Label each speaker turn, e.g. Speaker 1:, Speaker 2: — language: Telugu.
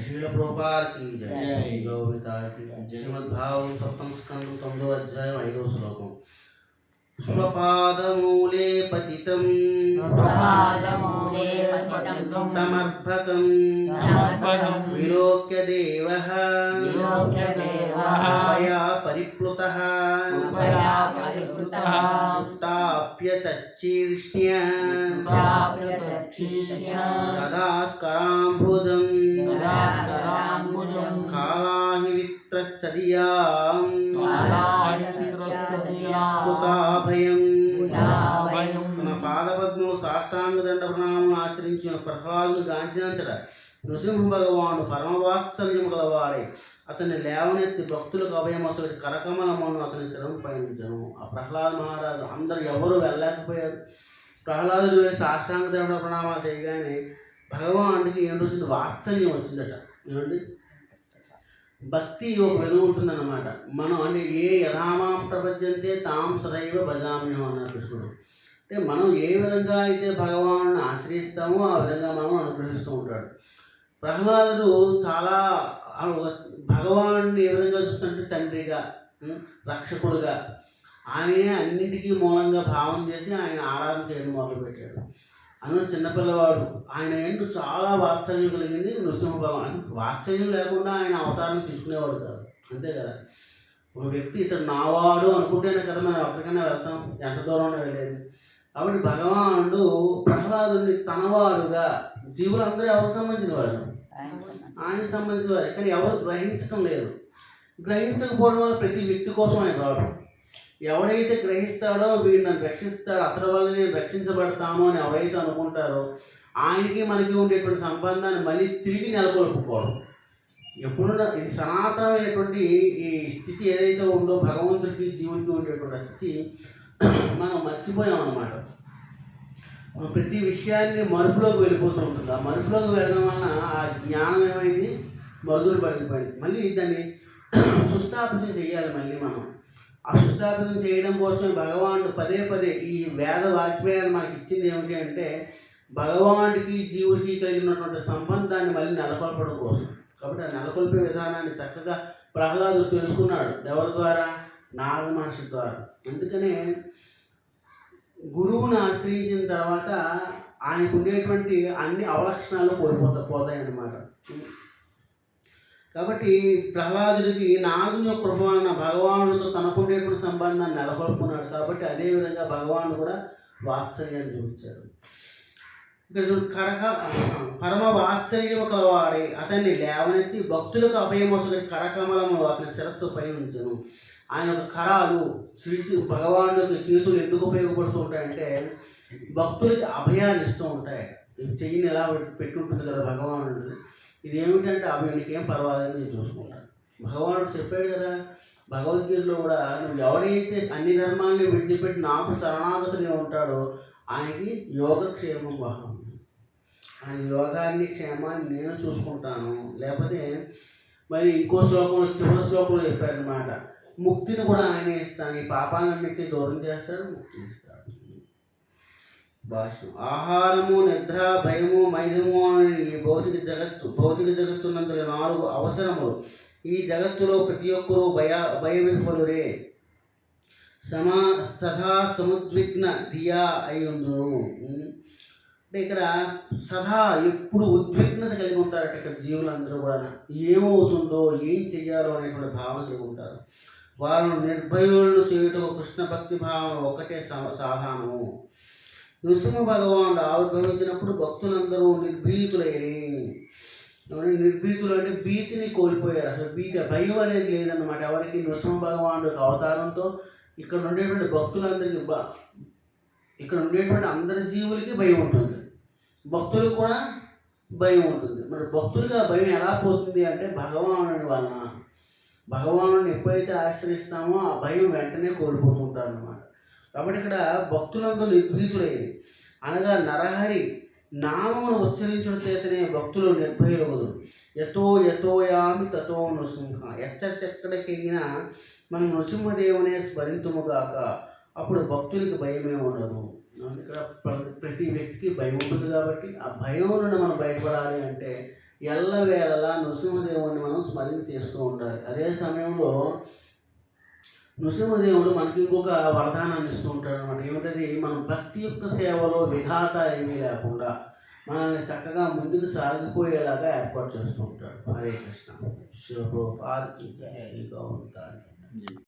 Speaker 1: శ్రీల ప్రభుపాద की जय गौविता की श्रीमद्भागवत सप्तम स्कंद 9వ అధ్యాయం 5వ శ్లోకం स्वपादमूले पतितं तमर्भकं विलोक्य देवः कृपया परिप्लुतः उत्थाप्य तच्छीर्ष्ण्य तदा कराम्बुजं कालाहिवित्रस्तदियाम् తన పాదపద్మము సాష్టాంగ దండ ప్రణామం ఆచరించిన ప్రహ్లాదుని గాంచినంతట నృసింహ భగవానుడు పరమవాత్సల్యము గలవాడే అతన్ని లేవనెత్తి భక్తులకు అభయమొసటి కరకమలమును అతని శిరము పయనించను. ఆ ప్రహ్లాద మహారాజు అందరు ఎవరు వెళ్ళలేకపోయారు. ప్రహ్లాదుడు వేసి సాష్టాంగ దండ ప్రణామాలు చేయగానే భగవానుడికి ఏం రోజులు వాత్సల్యం వచ్చిందట. ఏమండి, భక్తి ఒక వెలుగు ఉంటుందన్నమాట. మనం అంటే ఏ యథామాం ప్రపంచంతే తాం సదైవ భజామ్యం అన్నారు కృష్ణుడు. అంటే మనం ఏ విధంగా అయితే భగవాను ఆశ్రయిస్తామో ఆ విధంగా మనం అనుగ్రహిస్తూ ఉంటాడు. ప్రహ్లాదుడు చాలా భగవానుడిని ఏ విధంగా చూస్తుంటే తండ్రిగా, రక్షకుడుగా, ఆయనే అన్నింటికీ మూలంగా భావం చేసి ఆయన ఆరాధన చేయడం మొదలుపెట్టాడు. అందులో చిన్నపిల్లవాడు ఆయన ఏంటో చాలా వాత్సల్యం కలిగింది నృసింహ భగవాన్. వాత్సల్యం లేకుండా ఆయన అవతారం తీసుకునేవాడు కాదు, అంతే కదా. ఒక వ్యక్తి ఇతడు నావాడు అనుకుంటేనే కదా మనం ఎక్కడికైనా వెళ్తాం, ఎంత దూరంలో వెళ్ళేది. కాబట్టి భగవానుడు ప్రహ్లాదుని తనవాడుగా, జీవులందరూ ఎవరు సంబంధించిన వారు? ఆయనకు సంబంధించిన వారు. కానీ ఎవరు గ్రహించటం లేదు. గ్రహించకపోవడం వల్ల ప్రతి వ్యక్తి కోసం ఆయన రాడు. ఎవడైతే గ్రహిస్తాడో వీడు నన్ను రక్షిస్తాడు, అతడి వల్ల నేను రక్షించబడతాను అని ఎవరైతే అనుకుంటారో ఆయనకి మనకి ఉండేటువంటి సంబంధాన్ని మళ్ళీ తిరిగి నెలకొల్పుకోవడం. ఎప్పుడు ఇది సనాతనమైనటువంటి ఈ స్థితి ఏదైతే ఉందో భగవంతుడికి జీవుడికి ఉండేటువంటి స్థితి మనం మర్చిపోయామన్నమాట. మనం ప్రతి విషయాన్ని మరుపులోకి వెళ్ళిపోతూ ఉంటుంది. ఆ మరుపులోకి వెళ్ళడం వలన ఆ జ్ఞానం ఏమైంది, మరుగులు పడిపోయింది. మళ్ళీ దాన్ని సుస్థాపితం చేయాలి. మళ్ళీ మనం ఆ సుస్థాపితం చేయడం కోసమే భగవానుడు పదే పదే ఈ వేద వాక్యాలు మనకి ఇచ్చింది ఏమిటి అంటే భగవానుడికి జీవుడికి కలిగినటువంటి సంబంధాన్ని మళ్ళీ నెలకొల్పడం కోసం. కాబట్టి ఆ నెలకొల్పే విధానాన్ని చక్కగా ప్రహ్లాదుడు తెలుసుకున్నాడు. ఎవరి ద్వారా? నారద మహర్షి ద్వారా. అందుకనే గురువుని ఆశ్రయించిన తర్వాత ఆయనకు ఉండేటువంటి అన్ని అవలక్షణాలు పోతాయన్నమాట. కాబట్టి ప్రహ్లాదుడికి నారదుని యొక్క కృప వలన భగవానుడితో తనకుండేటువంటి సంబంధాన్ని నెలకొల్పుకున్నాడు. కాబట్టి అదేవిధంగా భగవానుడు కూడా వాత్సల్యాన్ని చూపించాడు. ఇక్కడ పరమ వాత్సల్యము కలవాడే అతన్ని లేవనెత్తి భక్తులకు అభయమొసటి కరకమలములు అతని శిరస్సు పై ఉంచెను. ఆయన యొక్క కరాలు భగవానుడి యొక్క చేతులు ఎందుకు ఉపయోగపడుతూ ఉంటాయంటే భక్తులకి అభయాన్ని ఇస్తూ ఉంటాయి. చెయ్యిని ఎలా పెట్టుంటుంది కదా భగవానుడు. ఇది ఏమిటంటే అభయానికి ఏం పర్వాలేదు, నేను చూసుకుంటాను. భగవానుడు చెప్పాడు కదా భగవద్గీతలో కూడా, నువ్వు ఎవరైతే అన్ని ధర్మాన్ని విడిచిపెట్టి నాకు శరణాగతులు ఉంటాడో ఆయనకి యోగక్షేమం వహం, ఆయన యోగాన్ని క్షేమాన్ని నేను చూసుకుంటాను. లేకపోతే మరి ఇంకో శ్లోకంలో చివరి శ్లోకంలో చెప్పారనమాట, ముక్తిని కూడా ఆయనే ఇస్తాను, ఈ పాపాలన్నింటినీ దూరం చేస్తాడు, ముక్తిని ఇస్తాడు. భాష్యం. ఆహారము, నిద్ర, భయము, మైదము అని ఈ భౌతిక జగత్తున్నందుకు 4 అవసరములు. ఈ జగత్తులో ప్రతి ఒక్కరూ భయవిహ్వలురే సదా సముద్విగ్న ధియా అయ్యుందును. అంటే ఇక్కడ సదా ఎప్పుడు ఉద్విగ్నత కలిగి ఉంటారట. ఇక్కడ జీవులందరూ కూడా ఏమవుతుందో, ఏం చెయ్యాలో అనేటువంటి భావన కలిగి ఉంటారు. వారిని నిర్భయులను చేయుటకు కృష్ణ భక్తి భావన ఒకటే సాధనము. నృసింహ భగవానుడు ఆవిర్భవించినప్పుడు భక్తులందరూ నిర్భీతులయ్యారు. నిర్భీతులు అంటే భీతిని కోల్పోయారు. అసలు భయం అనేది లేదన్నమాట ఎవరికి. నృసింహ భగవానుడు అవతారంతో ఇక్కడ ఉండేటువంటి భక్తులందరికీ, ఇక్కడ ఉండేటువంటి అందరి జీవులకి భయం ఉంటుంది, భక్తులకు కూడా భయం ఉంటుంది. మరి భక్తులకి ఆ భయం ఎలా పోతుంది అంటే భగవానుడి వలన. భగవానుడిని ఎప్పుడైతే ఆశ్రయిస్తామో ఆ భయం వెంటనే కోల్పోతూ ఉంటారు అన్నమాట. కాబట్టి ఇక్కడ భక్తులందరూ నిర్భీతులయ్యేది అనగా నరహరి నామమును ఉచ్చరించడం చేతనే భక్తులు నిర్భయులవదు. యతోయామి తతో నృసింహ, ఎక్కడికెళ్ళినా మనం నృసింహదేవునే స్మరింతుముగాక, అప్పుడు భక్తులకి భయమే ఉండదు. ఇక్కడ ప్రతి వ్యక్తికి భయం ఉంటుంది. కాబట్టి ఆ భయం నుండి మనం బయటపడాలి అంటే ఎల్లవేళలా నృసింహదేవుని మనం స్మరణ చేస్తూ ఉండాలి. అదే సమయంలో నృసింహదేవుడు మనకి ఇంకొక వరదానాన్ని ఇస్తూ ఉంటాడు అనమాట. ఏమిటది? మనం భక్తియుక్త సేవలో విఘాత ఏమీ లేకుండా మనల్ని చక్కగా ముందుకు సాగిపోయేలాగా ఏర్పాటు చేస్తూ ఉంటాడు. హరే కృష్ణ. శివ ప్రభుపాదకి జై. ఉంటాను.